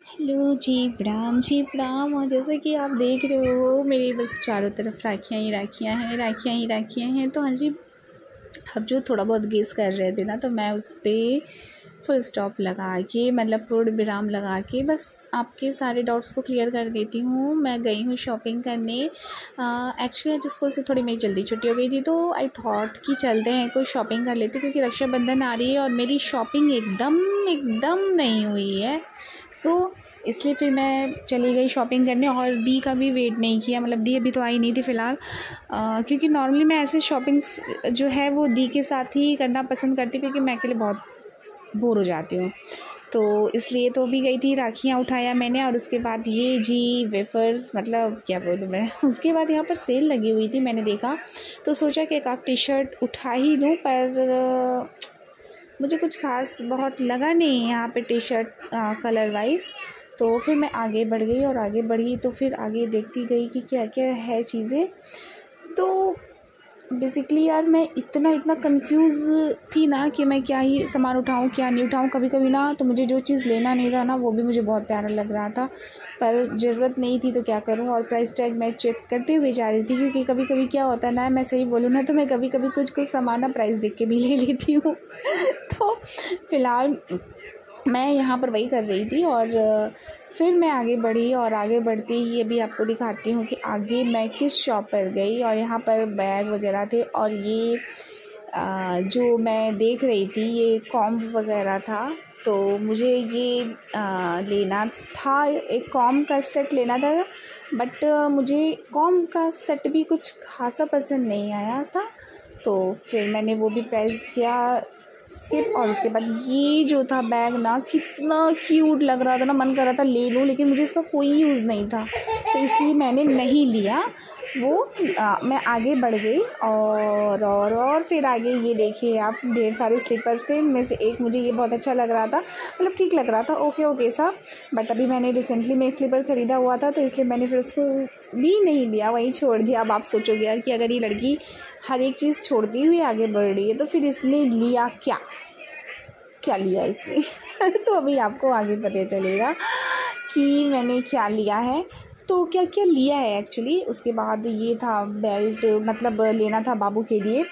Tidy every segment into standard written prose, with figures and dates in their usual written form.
Hello जी प्रणाम। और जैसे कि आप देख रहे हो मेरे बस चारों तरफ राखियाँ ही राखियाँ हैं, राखियाँ ही राखियाँ हैं। तो हाँ जी, अब जो थोड़ा बहुत गेस कर रहे थे ना, तो मैं उस पर फुल स्टॉप लगा के, मतलब पूर्ण विराम लगा के बस आपके सारे डाउट्स को क्लियर कर देती हूँ। मैं गई हूँ शॉपिंग करने। एक्चुअली आज स्कूल से थोड़ी मेरी जल्दी छुट्टी हो गई थी, तो आई थॉट कि चलते हैं कुछ शॉपिंग कर लेते, क्योंकि रक्षाबंधन आ रही है और मेरी शॉपिंग एकदम नहीं हुई है। इसलिए फिर मैं चली गई शॉपिंग करने और दी का भी वेट नहीं किया। मतलब दी अभी तो आई नहीं थी फ़िलहाल, क्योंकि नॉर्मली मैं ऐसे शॉपिंग्स जो है वो दी के साथ ही करना पसंद करती हूँ, क्योंकि मैं अकेले बहुत बोर हो जाती हूँ। तो इसलिए तो भी गई थी, राखियाँ उठाया मैंने। और उसके बाद ये जी वेफ़र्स, मतलब क्या बोलूँ मैं उसके बाद यहाँ पर सेल लगी हुई थी, मैंने देखा तो सोचा कि एक आध टी शर्ट उठा ही लूँ, पर मुझे कुछ ख़ास बहुत लगा नहीं यहाँ पे टी शर्ट कलर वाइज़। तो फिर मैं आगे बढ़ गई और आगे बढ़ी, तो फिर आगे देखती गई कि क्या क्या है चीज़ें। तो बेसिकली यार मैं इतना कंफ्यूज थी ना कि मैं क्या ही सामान उठाऊँ क्या नहीं उठाऊँ। कभी कभी ना तो मुझे जो चीज़ लेना नहीं था ना, वो भी मुझे बहुत प्यारा लग रहा था, पर ज़रूरत नहीं थी तो क्या करूँ। और प्राइस टैग मैं चेक करते हुए जा रही थी, क्योंकि कभी कभी क्या होता है ना, मैं सही बोलूँ ना, तो मैं कभी कभी कुछ सामान ना प्राइस देख के भी ले लेती हूँ। तो फ़िलहाल मैं यहाँ पर वही कर रही थी। और फिर मैं आगे बढ़ी, और आगे बढ़ते ही अभी आपको दिखाती हूँ कि आगे मैं किस शॉप पर गई। और यहाँ पर बैग वगैरह थे, और ये जो मैं देख रही थी ये कॉम्ब वगैरह था। तो मुझे ये लेना था, एक कॉम्ब का सेट लेना था, बट मुझे कॉम्ब का सेट भी कुछ खासा पसंद नहीं आया था। तो फिर मैंने वो भी प्राइस किया स्किप। और उसके बाद ये जो था बैग ना, कितना क्यूट लग रहा था ना, मन कर रहा था ले लूँ, लेकिन मुझे इसका कोई यूज़ नहीं था, तो इसलिए मैंने नहीं लिया वो। मैं आगे बढ़ गई और फिर आगे ये देखिए आप, ढेर सारे स्लीपर्स थे, इनमें से एक मुझे ये बहुत अच्छा लग रहा था, मतलब ठीक लग रहा था, ओके सा। बट अभी मैंने रिसेंटली में एक स्लीपर ख़रीदा हुआ था, तो इसलिए मैंने फिर उसको भी नहीं लिया, वहीं छोड़ दिया। अब आप सोचोगे यार कि अगर ये लड़की हर एक चीज़ छोड़ती हुई आगे बढ़ रही है, तो फिर इसने लिया क्या लिया इसने। तो अभी आपको आगे पता चलेगा कि मैंने क्या लिया है, तो क्या क्या लिया है एक्चुअली। उसके बाद ये था बेल्ट, मतलब लेना था बाबू के लिए,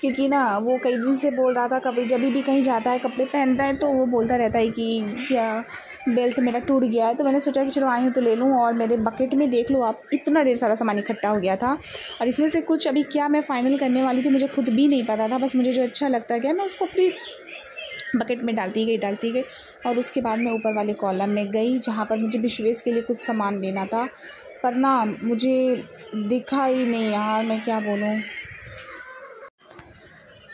क्योंकि ना वो कई दिन से बोल रहा था, कभी जब भी कहीं जाता है कपड़े पहनता है तो वो बोलता रहता है कि क्या बेल्ट मेरा टूट गया है। तो मैंने सोचा कि चलो आई हूँ तो ले लूँ। और मेरे बकेट में देख लो आप, इतना ढेर सारा सामान इकट्ठा हो गया था, और इसमें से कुछ अभी क्या मैं फ़ाइनल करने वाली थी मुझे खुद भी नहीं पता था। बस मुझे जो अच्छा लगता गया मैं उसको अपनी बकेट में डालती गई। और उसके बाद मैं ऊपर वाले कॉलम में गई, जहाँ पर मुझे विश्वेश के लिए कुछ सामान लेना था, पर ना मुझे दिखा ही नहीं यार, मैं क्या बोलूँ।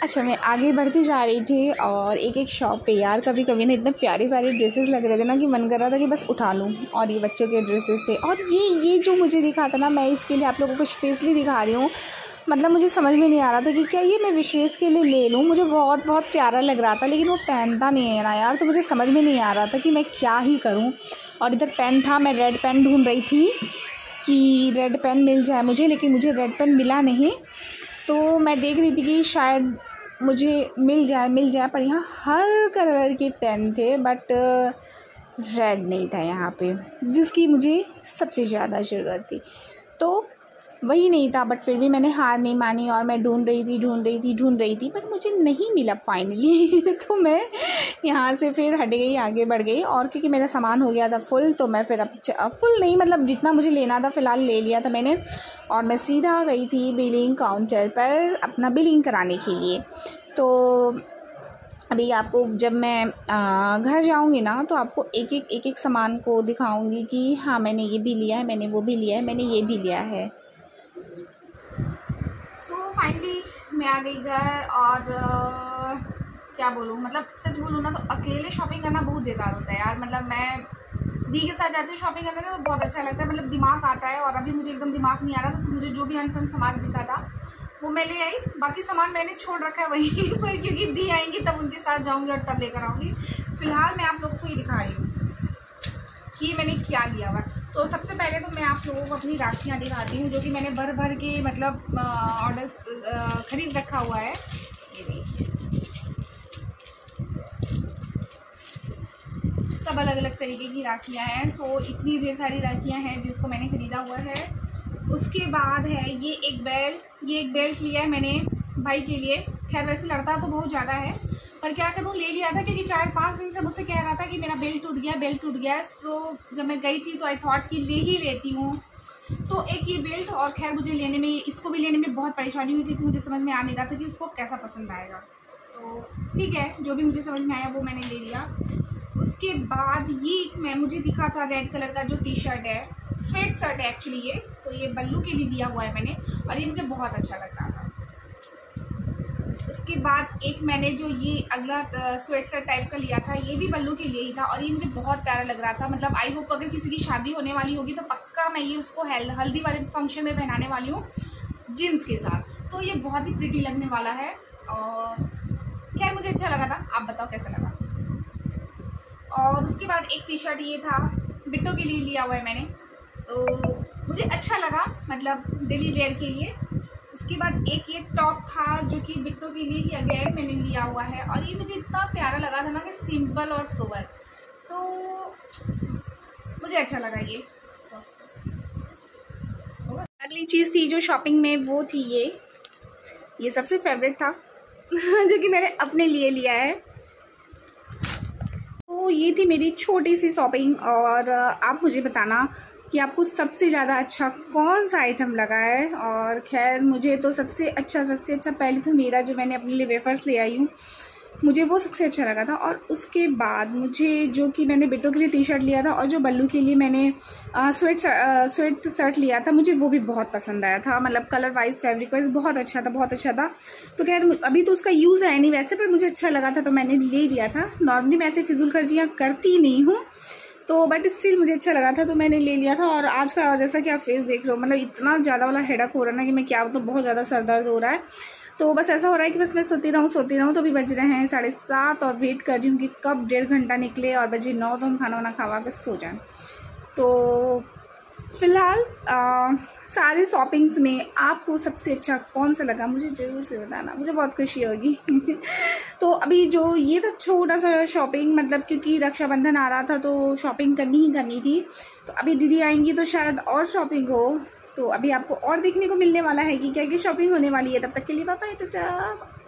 अच्छा, मैं आगे बढ़ती जा रही थी और एक शॉप पे यार कभी कभी ना इतने प्यारे ड्रेसेस लग रहे थे ना, कि मन कर रहा था कि बस उठा लूँ। और ये बच्चों के ड्रेसेस थे, और ये जो मुझे दिखा था ना, मैं इसके लिए आप लोगों को स्पेशली दिखा रही हूँ। मतलब मुझे समझ में नहीं आ रहा था कि क्या ये मैं विशेष के लिए ले लूँ, मुझे बहुत प्यारा लग रहा था, लेकिन वो पहनता नहीं है ना यार, तो मुझे समझ में नहीं आ रहा था कि मैं क्या ही करूँ। और इधर पेन था, मैं रेड पेन ढूंढ रही थी कि रेड पेन मिल जाए मुझे, लेकिन मुझे रेड पेन मिला नहीं। तो मैं देख रही थी कि शायद मुझे मिल जाए, पर यहाँ हर कलर के पेन थे, बट रेड नहीं था यहाँ पे, जिसकी मुझे सबसे ज़्यादा ज़रूरत थी, तो वही नहीं था। बट फिर भी मैंने हार नहीं मानी, और मैं ढूंढ रही थी, पर मुझे नहीं मिला फाइनली। तो मैं यहाँ से फिर हट गई, आगे बढ़ गई। और क्योंकि मेरा सामान हो गया था फुल, तो मैं फिर अब फुल नहीं, मतलब जितना मुझे लेना था फ़िलहाल ले लिया था मैंने। और मैं सीधा गई थी बिलिंग काउंटर पर अपना बिलिंग कराने के लिए। तो अभी आपको जब मैं घर जाऊंगी ना, तो आपको एक सामान को दिखाऊंगी कि हाँ मैंने ये भी लिया है, मैंने वो भी लिया है, मैंने ये भी लिया है। सो फाइनली मैं आ गई घर। और क्या बोलूँ, मतलब सच बोलूँ ना, तो अकेले शॉपिंग करना बहुत बेकार होता है यार। मतलब मैं दी के साथ जाती हूँ शॉपिंग करने, तो बहुत अच्छा लगता है, मतलब दिमाग आता है। और अभी मुझे एकदम दिमाग नहीं आ रहा था, तो मुझे जो भी अनसन सामान दिखा था वो मैं ले आई। बाकी सामान मैंने छोड़ रखा है वहीं पर, क्योंकि दी आएंगी तब उनके साथ जाऊँगी और तब लेकर आऊँगी। फ़िलहाल मैं आप लोगों को ये दिखा रही हूँ कि मैंने क्या लिया हुआ। तो सबसे पहले तो मैं आप लोगों को अपनी राखियाँ दिखाती हूँ, जो कि मैंने भर के मतलब ऑर्डर ख़रीद रखा हुआ है। ये देखिए, सब अलग अलग तरीके की राखियाँ हैं। सो इतनी ढेर सारी राखियाँ हैं जिसको मैंने ख़रीदा हुआ है। उसके बाद है ये एक बेल्ट लिया है मैंने भाई के लिए। खैर वैसे लड़ता तो बहुत ज़्यादा है, पर क्या करूँ, ले लिया था क्योंकि 4-5 दिन से मुझसे कह रहा था कि मेरा बेल्ट टूट गया। सो जब मैं गई थी तो आई थॉट कि ले ही लेती हूँ। तो एक ये बेल्ट, और खैर मुझे इसको भी लेने में बहुत परेशानी हुई थी कि मुझे समझ में आ नहीं रहा था कि उसको कैसा पसंद आएगा। तो ठीक है, जो भी मुझे समझ में आया वो मैंने ले लिया। उसके बाद ये मुझे दिखा था रेड कलर का जो टी शर्ट है, स्वेट शर्ट है एक्चुअली ये, तो ये बल्लू के लिए लिया हुआ है मैंने, और ये मुझे बहुत अच्छा लग रहा था। उसके बाद एक मैंने जो ये अगला स्वेट शर्ट टाइप का लिया था, ये भी बल्लू के लिए ही था, और ये मुझे बहुत प्यारा लग रहा था। मतलब आई होप अगर किसी की शादी होने वाली होगी तो पक्का मैं ये उसको हल्दी वाले फंक्शन में पहनाने वाली हूँ जीन्स के साथ। तो ये बहुत ही प्रिटी लगने वाला है, और खैर मुझे अच्छा लगा था। आप बताओ कैसा लगा। और उसके बाद एक टी शर्ट ये था, बिट्टो के लिए लिया हुआ है मैंने, तो मुझे अच्छा लगा, मतलब डेली वेयर के लिए। उसके बाद एक ये टॉप था जो कि बिट्टो के लिए ही अगेन मैंने लिया हुआ है, और ये मुझे इतना प्यारा लगा था ना कि सिंपल और सोबर, तो मुझे अच्छा लगा ये। अगली चीज़ थी जो शॉपिंग में, वो थी ये सबसे फेवरेट था जो कि मैंने अपने लिए लिया है। तो ये थी मेरी छोटी सी शॉपिंग, और आप मुझे बताना कि आपको सबसे ज़्यादा अच्छा कौन सा आइटम लगा है। और खैर मुझे तो सबसे अच्छा पहले तो मेरा जो मैंने अपने लिए वेफर्स ले आई हूँ, मुझे वो सबसे अच्छा लगा था। और उसके बाद मुझे जो कि मैंने बिट्टो के लिए टी शर्ट लिया था, और जो बल्लू के लिए मैंने स्वेट शर्ट लिया था, मुझे वो भी बहुत पसंद आया था। मतलब कलर वाइज, फैब्रिक वाइज बहुत अच्छा था। तो खैर अभी तो उसका यूज़ है नहीं वैसे, पर मुझे अच्छा लगा था तो मैंने ले लिया था। नॉर्मली मैं ऐसे फिजूल खर्चियाँ करती नहीं हूँ, तो बट स्टिल मुझे अच्छा लगा था तो मैंने ले लिया था। और आज का जैसा कि आप फेस देख रहे हो, मतलब इतना ज़्यादा वाला हेडेक हो रहा है ना कि मैं क्या, तो बहुत ज़्यादा सर दर्द हो रहा है। तो बस ऐसा हो रहा है कि बस मैं सोती रहूँ। तो अभी बज रहे हैं 7:30, और वेट कर रही हूँ कि कब 1.5 घंटा निकले और बजे 9 तो हम खाना वाना खा कर सो जाएं। तो फ़िलहाल सारे शॉपिंग्स में आपको सबसे अच्छा कौन सा लगा मुझे ज़रूर से बताना, मुझे बहुत खुशी होगी तो अभी जो ये था छोटा सा शॉपिंग, मतलब क्योंकि रक्षाबंधन आ रहा था तो शॉपिंग करनी थी। तो अभी दीदी आएंगी तो शायद और शॉपिंग हो, तो अभी आपको और देखने को मिलने वाला है कि क्या क्या शॉपिंग होने वाली है। तब तक के लिए बाय बाय, टाटा।